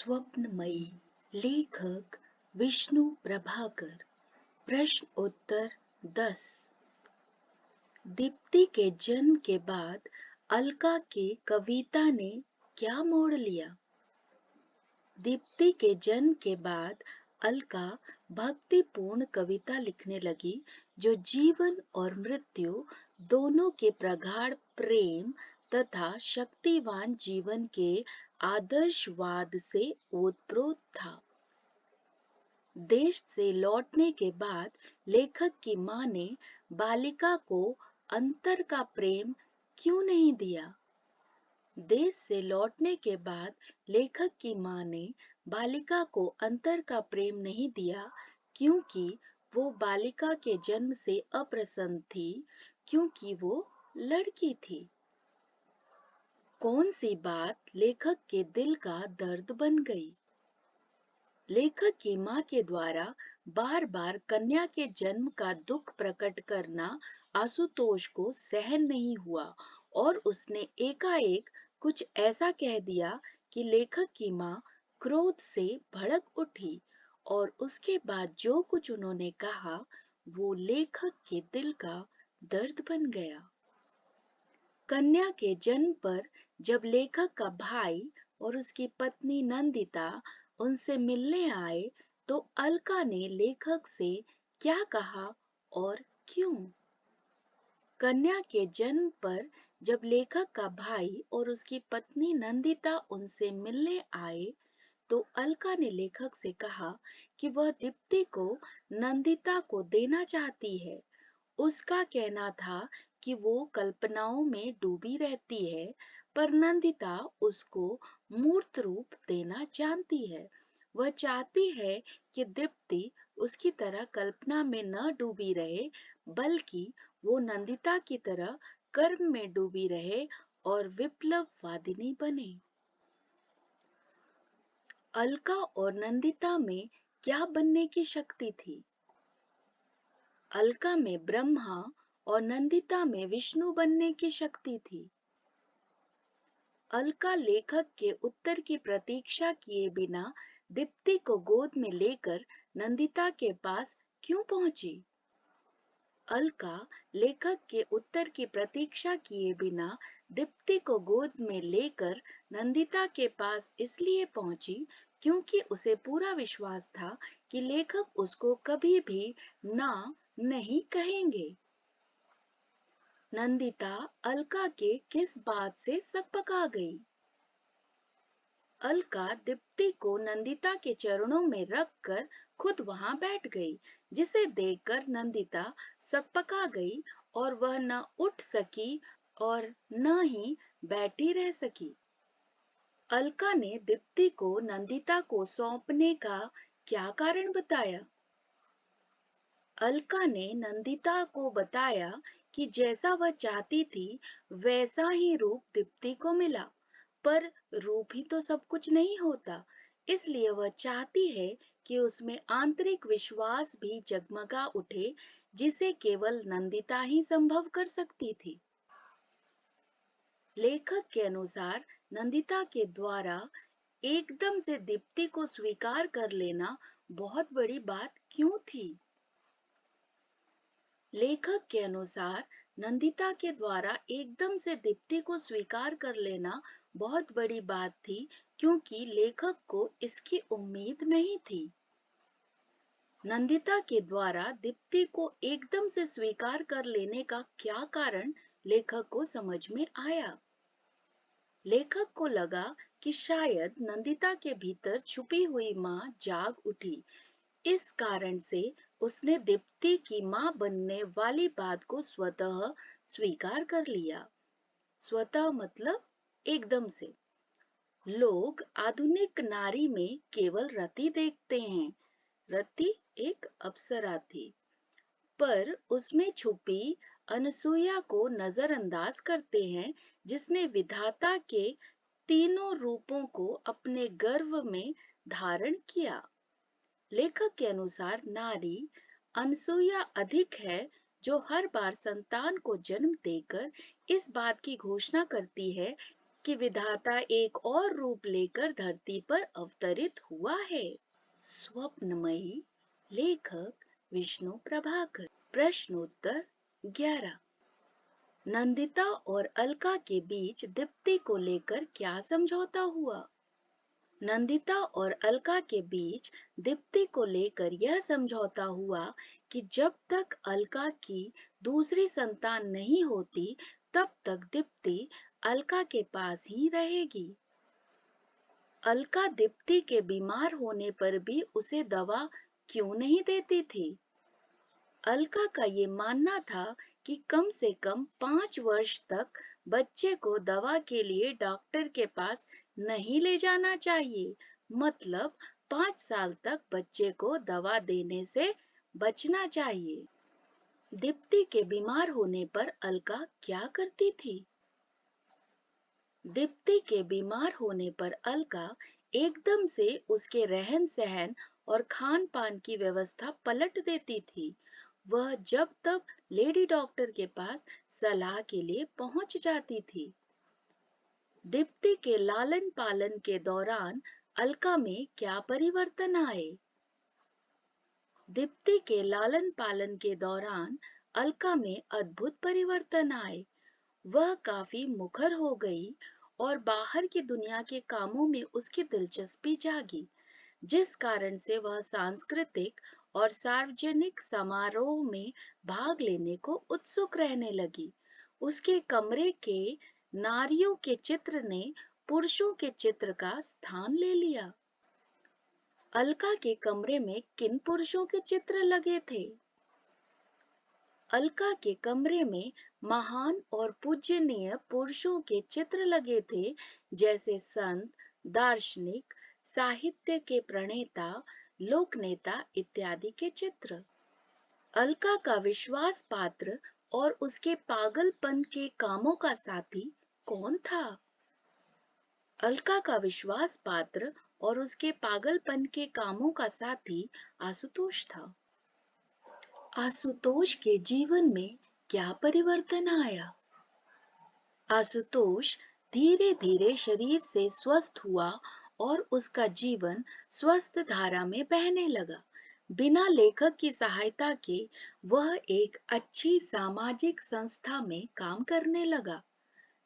स्वप्नमयी। लेखक विष्णु प्रभाकर। प्रश्न उत्तर 10। दीप्ति के जन्म के बाद अलका की कविता ने क्या मोड़ लिया? दीप्ति के जन्म के बाद अलका भक्तिपूर्ण कविता लिखने लगी, जो जीवन और मृत्यु दोनों के प्रगाढ़ प्रेम तथा शक्तिवान जीवन के आदर्शवाद से ओतप्रोत था। देश से लौटने के बाद लेखक की मां ने बालिका को अंतर का प्रेम क्यों नहीं दिया? देश से लौटने के बाद लेखक की मां ने बालिका को अंतर का प्रेम नहीं दिया, क्योंकि वो बालिका के जन्म से अप्रसन्न थी, क्योंकि वो लड़की थी। कौन सी बात लेखक के दिल का दर्द बन गई? लेखक की मां के द्वारा बार बार कन्या के जन्म का दुख प्रकट करना आशुतोष को सहन नहीं हुआ और उसने एकाएक कुछ ऐसा कह दिया कि लेखक की मां क्रोध से भड़क उठी और उसके बाद जो कुछ उन्होंने कहा वो लेखक के दिल का दर्द बन गया। कन्या के जन्म पर जब लेखक का भाई और उसकी पत्नी नंदिता उनसे मिलने आए, तो अलका ने लेखक से क्या कहा और क्यों? कन्या के जन्म पर जब लेखक का भाई और उसकी पत्नी नंदिता उनसे मिलने आए, तो अलका ने लेखक से कहा कि वह दीप्ति को नंदिता को देना चाहती है। उसका कहना था कि वो कल्पनाओं में डूबी रहती है, पर नंदिता उसको मूर्त रूप देना जानती है। वह चाहती है कि दीप्ति उसकी तरह कल्पना में न डूबी रहे, बल्कि वो नंदिता की तरह कर्म में डूबी रहे और विप्लववादिनी बने। अलका और नंदिता में क्या बनने की शक्ति थी? अलका में ब्रह्मा और नंदिता में विष्णु बनने की शक्ति थी। अलका लेखक के उत्तर की प्रतीक्षा किए बिना दीप्ति को गोद में लेकर नंदिता के पास क्यों पहुंची? अलका लेखक के उत्तर की प्रतीक्षा किए बिना दीप्ति को गोद में लेकर नंदिता के पास इसलिए पहुंची क्योंकि उसे पूरा विश्वास था कि लेखक उसको कभी भी ना नहीं कहेंगे। नंदिता अलका के किस बात से सकपका गई? अलका दीप्ति को नंदिता के चरणों में रखकर खुद वहां बैठ गई, जिसे देखकर नंदिता सकपका गई और वह न उठ सकी और न ही बैठी रह सकी। अलका ने दीप्ति को नंदिता को सौंपने का क्या कारण बताया? अलका ने नंदिता को बताया कि जैसा वह चाहती थी वैसा ही रूप दीप्ति को मिला, पर रूप ही तो सब कुछ नहीं होता, इसलिए वह चाहती है कि उसमें आंतरिक विश्वास भी जगमगा उठे, जिसे केवल नंदिता ही संभव कर सकती थी। लेखक के अनुसार नंदिता के द्वारा एकदम से दीप्ति को स्वीकार कर लेना बहुत बड़ी बात क्यों थी? लेखक के अनुसार नंदिता के द्वारा एकदम से दीप्ति को स्वीकार कर लेना बहुत बड़ी बात थी, क्योंकि लेखक को इसकी उम्मीद नहीं थी। नंदिता के द्वारा दीप्ति को एकदम से स्वीकार कर लेने का क्या कारण लेखक को समझ में आया? लेखक को लगा कि शायद नंदिता के भीतर छुपी हुई मां जाग उठी, इस कारण से उसने दीप्ति की मां बनने वाली बात को स्वतः स्वीकार कर लिया। स्वतः मतलब एकदम से। लोग आधुनिक नारी में केवल रति देखते हैं। रति एक अप्सरा थी, पर उसमें छुपी अनसुईया को नजरअंदाज करते हैं, जिसने विधाता के तीनों रूपों को अपने गर्भ में धारण किया। लेखक के अनुसार नारी अनसुईया अधिक है, जो हर बार संतान को जन्म देकर इस बात की घोषणा करती है कि विधाता एक और रूप लेकर धरती पर अवतरित हुआ है। स्वप्नमयी, लेखक विष्णु प्रभाकर। प्रश्नोत्तर 11। नंदिता और अलका के बीच दीप्ति को लेकर क्या समझौता हुआ? नंदिता और अलका के बीच दीप्ति को लेकर यह समझौता हुआ कि जब तक अलका की दूसरी संतान नहीं होती, तब तक दीप्ति अलका के पास ही रहेगी। अलका दीप्ति के बीमार होने पर भी उसे दवा क्यों नहीं देती थी? अलका का ये मानना था कि कम से कम 5 वर्ष तक बच्चे को दवा के लिए डॉक्टर के पास नहीं ले जाना चाहिए, मतलब 5 साल तक बच्चे को दवा देने से बचना चाहिए। दीप्ति के बीमार होने पर अलका क्या करती थी? दीप्ति के बीमार होने पर अलका एकदम से उसके रहन सहन और खान पान की व्यवस्था पलट देती थी। वह जब तब लेडी डॉक्टर के पास सलाह के लिए पहुंच जाती थी। दीप्ति के लालन पालन के दौरान अलका में क्या परिवर्तन आए? दीप्ति के लालन पालन के दौरान अलका में अद्भुत परिवर्तन आए। वह काफी मुखर हो गई और बाहर की दुनिया के कामों में उसकी दिलचस्पी जागी, जिस कारण से वह सांस्कृतिक और सार्वजनिक समारोह में भाग लेने को उत्सुक रहने लगी। उसके कमरे के नारियों के चित्र ने पुरुषों के चित्र का स्थान ले लिया। अलका के कमरे में किन पुरुषों के चित्र लगे थे? अलका के कमरे में महान और पूजनीय पुरुषों के चित्र लगे थे, जैसे संत, दार्शनिक, साहित्य के प्रणेता, लोक नेता इत्यादि के चित्र। अलका का विश्वास पात्र और उसके पागलपन के कामों का साथी कौन था? अलका का विश्वास पात्र और उसके पागलपन के कामों का साथी आशुतोष था। आशुतोष के जीवन में क्या परिवर्तन आया? आशुतोष धीरे धीरे शरीर से स्वस्थ हुआ और उसका जीवन स्वस्थ धारा में बहने लगा। बिना लेखक की सहायता के वह एक अच्छी सामाजिक संस्था में काम करने लगा।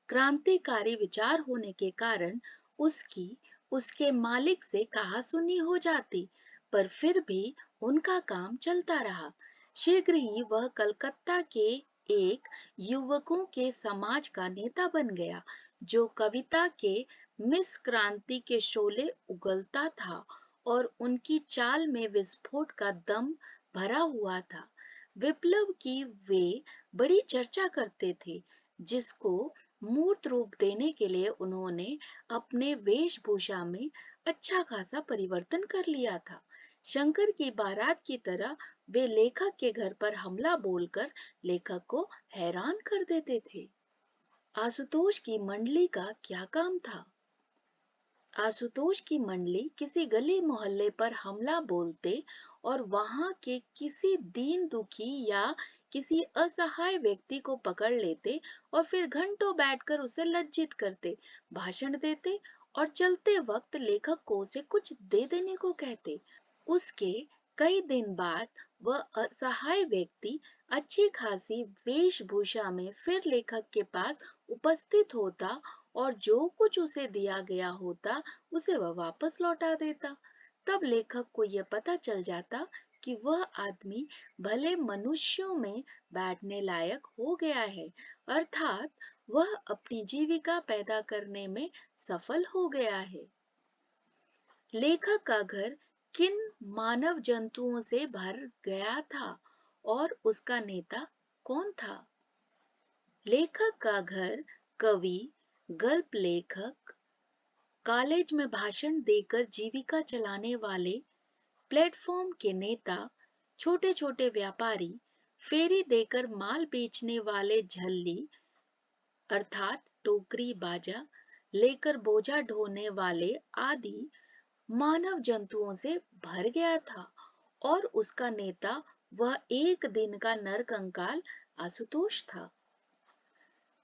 क्रांतिकारी विचार होने के कारण उसकी उसके मालिक से कहासुनी हो जाती, पर फिर भी उनका काम चलता रहा। शीघ्र ही वह कलकत्ता के एक युवकों के समाज का नेता बन गया, जो कविता के मिस क्रांति के शोले उगलता था और उनकी चाल में विस्फोट का दम भरा हुआ था। विप्लव की वे बड़ी चर्चा करते थे, जिसको मूर्त रूप देने के लिए उन्होंने अपने वेशभूषा में अच्छा खासा परिवर्तन कर लिया था। शंकर की बारात की तरह वे लेखक के घर पर हमला बोलकर लेखक को हैरान कर देते थे। आशुतोष की मंडली का क्या काम था? आशुतोष की मंडली किसी गली मोहल्ले पर हमला बोलते और वहां के किसी दीन दुखी या किसी असहाय व्यक्ति को पकड़ लेते और फिर घंटों बैठकर उसे लज्जित करते, भाषण देते और चलते वक्त लेखक को उसे कुछ दे देने को कहते। उसके कई दिन बाद वह असहाय व्यक्ति अच्छी खासी वेशभूषा में फिर लेखक के पास उपस्थित होता और जो कुछ उसे दिया गया होता उसे वह वापस लौटा देता। तब लेखक को यह पता चल जाता कि वह आदमी भले मनुष्यों में बैठने लायक हो गया है, अर्थात वह अपनी जीविका पैदा करने में सफल हो गया है। लेखक का घर किन मानव जंतुओं से भर गया था और उसका नेता कौन था? लेखक का घर कवि, गल्प लेखक, कॉलेज में भाषण देकर जीविका चलाने वाले, प्लेटफॉर्म के नेता, छोटे छोटे व्यापारी, फेरी देकर माल बेचने वाले झल्ली अर्थात टोकरी बाजा लेकर बोझा ढोने वाले आदि मानव जंतुओं से भर गया था और उसका नेता वह एक दिन का नरकंकाल आशुतोष था।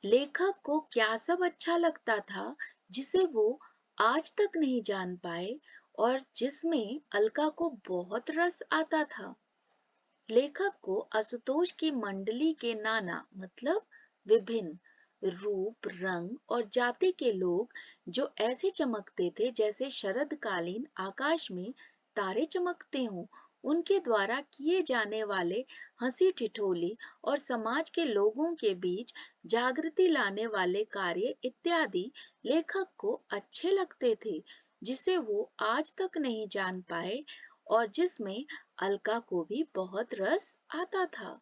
लेखक को क्या सब अच्छा लगता था जिसे वो आज तक नहीं जान पाए और जिसमें अलका को बहुत रस आता था। लेखक को आशुतोष की मंडली के नाना मतलब विभिन्न रूप रंग और जाति के लोग जो ऐसे चमकते थे जैसे शरदकालीन आकाश में तारे चमकते हों, उनके द्वारा किए जाने वाले हंसी ठिठोली और समाज के लोगों के बीच जागृति लाने वाले कार्य इत्यादि लेखक को अच्छे लगते थे, जिसे वो आज तक नहीं जान पाए और जिसमें अलका को भी बहुत रस आता था।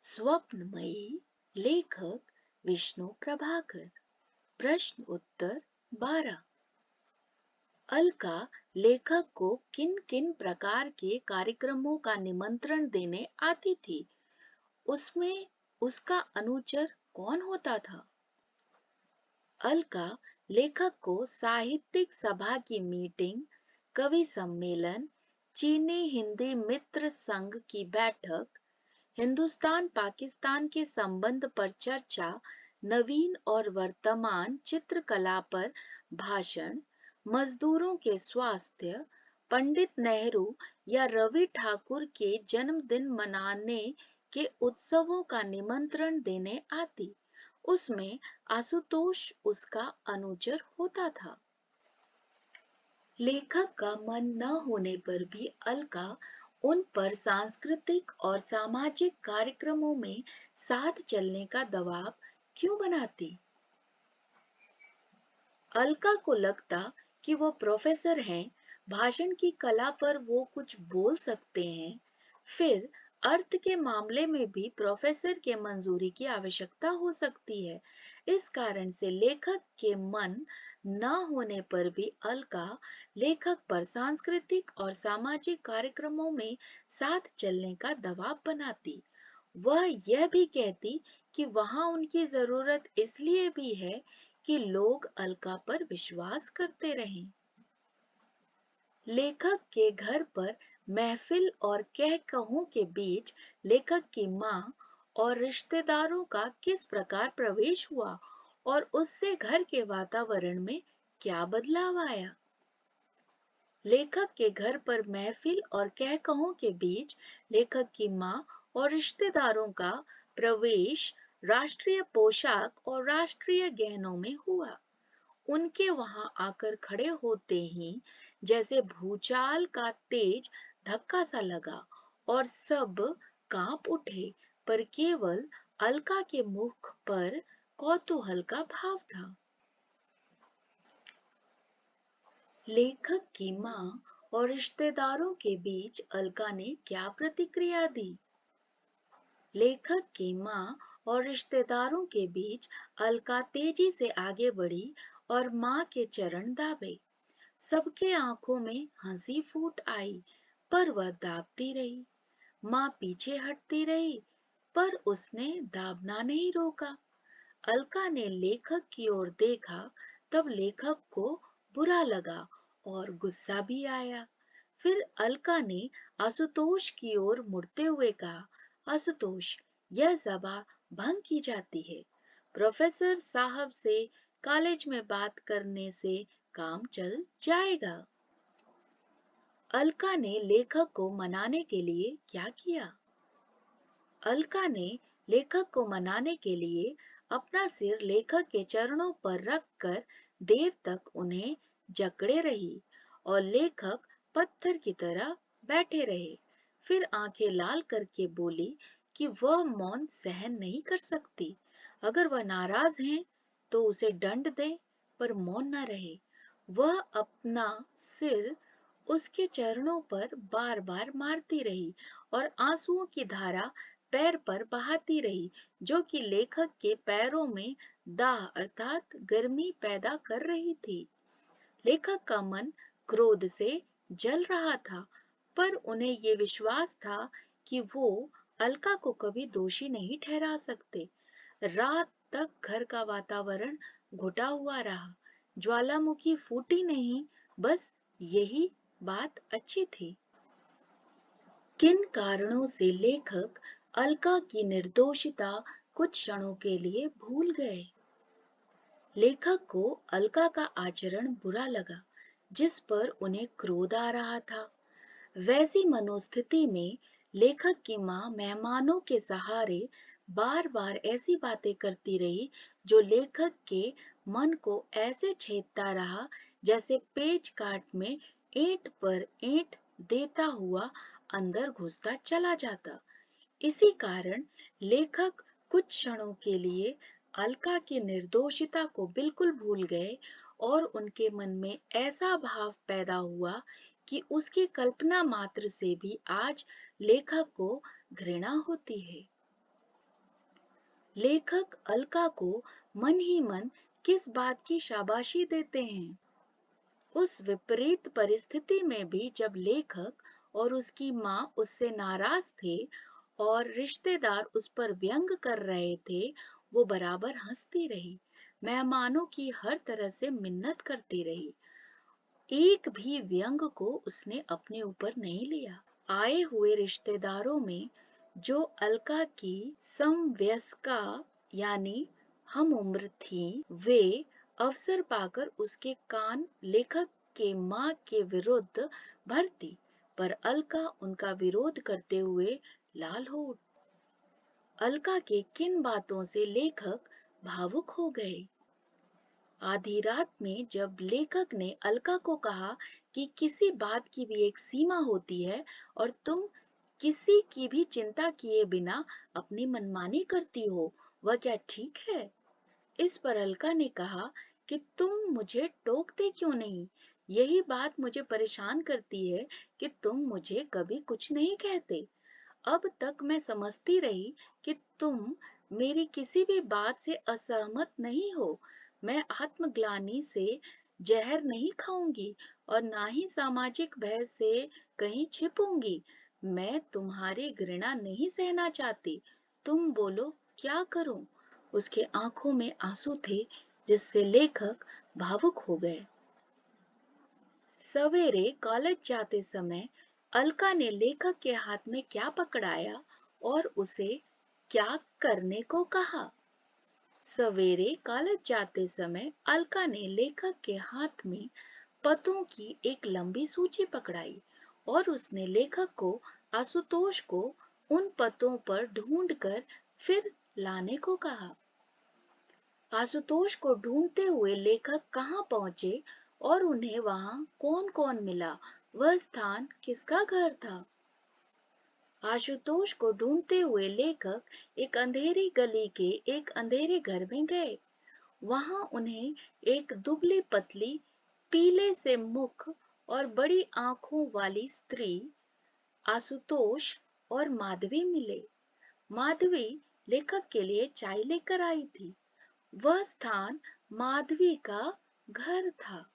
स्वप्नमयी। लेखक विष्णु प्रभाकर। प्रश्न उत्तर 12। अलका लेखक को किन किन प्रकार के कार्यक्रमों का निमंत्रण देने आती थी? उसमें उसका अनुचर कौन होता था? अलका लेखक को साहित्यिक सभा की मीटिंग, कवि सम्मेलन, चीनी हिंदी मित्र संघ की बैठक, हिंदुस्तान पाकिस्तान के संबंध पर चर्चा, नवीन और वर्तमान चित्रकला पर भाषण, मजदूरों के स्वास्थ्य, पंडित नेहरू या रवि ठाकुर के जन्मदिन मनाने के उत्सवों का निमंत्रण देने आती। उसमें आशुतोष उसका अनुचर होता था। लेखक का मन न होने पर भी अलका उन पर सांस्कृतिक और सामाजिक कार्यक्रमों में साथ चलने का दबाव क्यों बनाती? अलका को लगता कि वो प्रोफेसर हैं, भाषण की कला पर वो कुछ बोल सकते हैं। फिर अर्थ के मामले में भी प्रोफेसर के मंजूरी की आवश्यकता हो सकती है। इस कारण से लेखक के मन न होने पर भी अलका लेखक पर सांस्कृतिक और सामाजिक कार्यक्रमों में साथ चलने का दबाव बनाती। वह यह भी कहती कि वहां उनकी जरूरत इसलिए भी है कि लोग अलका पर विश्वास करते रहें। लेखक के घर पर महफिल और कह कहों के बीच लेखक की मां और रिश्तेदारों का किस प्रकार प्रवेश हुआ और उससे घर के वातावरण में क्या बदलाव आया? लेखक के घर पर महफिल और कह कहों के बीच लेखक की मां और रिश्तेदारों का प्रवेश राष्ट्रीय पोशाक और राष्ट्रीय गहनों में हुआ। उनके वहां आकर खड़े होते ही जैसे भूचाल का तेज धक्का सा लगा और सब कांप उठे, पर केवल अलका के मुख पर कौतूहल का भाव था। लेखक की मां और रिश्तेदारों के बीच अलका ने क्या प्रतिक्रिया दी? लेखक की मां और रिश्तेदारों के बीच अलका तेजी से आगे बढ़ी और मां के चरण दाबे। सबके आंखों में हंसी फूट आई, पर वह दाबती रही। मां पीछे हटती रही, पर उसने दाबना नहीं रोका। अलका ने लेखक की ओर देखा, तब लेखक को बुरा लगा और गुस्सा भी आया। फिर अलका ने आशुतोष की ओर मुड़ते हुए कहा, आशुतोष, यह सभा भंग की जाती है। प्रोफेसर साहब से कॉलेज में बात करने से काम चल जाएगा। अलका ने लेखक को मनाने के लिए क्या किया? अलका ने लेखक को मनाने के लिए अपना सिर लेखक के चरणों पर रखकर देर तक उन्हें जकड़े रही और लेखक पत्थर की तरह बैठे रहे। फिर आंखें लाल करके बोली कि वह मौन सहन नहीं कर सकती। अगर वह नाराज हैं, तो उसे दंड दे, पर मौन न रहे। वह अपना सिर उसके चरणों पर बार बार मारती रही और आंसुओं की धारा पैर पर बहाती रही, जो कि लेखक के पैरों में दाह अर्थात गर्मी पैदा कर रही थी। लेखक का मन क्रोध से जल रहा था, पर उन्हें ये विश्वास था कि वो अलका को कभी दोषी नहीं ठहरा सकते। रात तक घर का वातावरण घुटा हुआ रहा। ज्वालामुखी फूटी नहीं, बस यही बात अच्छी थी। किन कारणों से लेखक अलका की निर्दोषिता कुछ क्षणों के लिए भूल गए। लेखक को अलका का आचरण बुरा लगा, जिस पर उन्हें क्रोध आ रहा था। वैसी मनोस्थिति में लेखक की माँ मेहमानों के सहारे बार बार ऐसी बातें करती रही जो लेखक के मन को ऐसे छेदता रहा जैसे पेच काट में ईंट पर ईंट देता हुआ अंदर घुसता चला जाता। इसी कारण लेखक कुछ क्षणों के लिए अलका की निर्दोषिता को बिल्कुल भूल गए और उनके मन में ऐसा भाव पैदा हुआ कि उसकी कल्पना मात्र से भी आज लेखक को घृणा होती है। लेखक अलका को मन ही मन किस बात की शाबाशी देते हैं। उस विपरीत परिस्थिति में भी जब लेखक और उसकी माँ उससे नाराज थे और रिश्तेदार उस पर व्यंग कर रहे थे, वो बराबर हंसती रही, मेहमानों की हर तरह से मिन्नत करती रही। एक भी व्यंग को उसने अपने ऊपर नहीं लिया। आए हुए रिश्तेदारों में जो अलका की समवयस्का यानी हम उम्र थी, वे अवसर पाकर उसके कान लेखक के माँ के विरुद्ध भरती, पर अलका उनका विरोध करते हुए लाल हो उठी। अलका के किन बातों से लेखक भावुक हो गए। आधी रात में जब लेखक ने अलका को कहा कि किसी बात की भी एक सीमा होती है और तुम किसी की भी चिंता किए बिना अपनी मनमानी करती हो, वह क्या ठीक है? इस पर अलका ने कहा कि तुम मुझे टोकते क्यों नहीं? यही बात मुझे परेशान करती है कि तुम मुझे कभी कुछ नहीं कहते। अब तक मैं समझती रही कि तुम मेरी किसी भी बात से असहमत नहीं हो। मैं आत्मग्लानि से जहर नहीं खाऊंगी और ना ही सामाजिक बहस से कहीं छिपूंगी। मैं तुम्हारी घृणा नहीं सहना चाहती। तुम बोलो क्या करूं? उसके आंखों में आंसू थे, जिससे लेखक भावुक हो गए। सवेरे कॉलेज जाते समय अलका ने लेखक के हाथ में क्या पकड़ाया और उसे क्या करने को कहा। सवेरे कॉलेज जाते समय अलका ने लेखक के हाथ में पतों की एक लंबी सूची पकड़ाई और उसने लेखक को आशुतोष को उन पतों पर ढूंढकर फिर लाने को कहा। आशुतोष को ढूंढते हुए लेखक कहाँ पहुंचे और उन्हें वहां कौन कौन मिला, वह स्थान किसका घर था। आशुतोष को ढूंढते हुए लेखक एक अंधेरी गली के एक अंधेरे घर में गए। वहां उन्हें एक दुबली पतली, पीले से मुख और बड़ी आंखों वाली स्त्री आशुतोष और माधवी मिले। माधवी लेखक के लिए चाय लेकर आई थी। वह स्थान माधवी का घर था।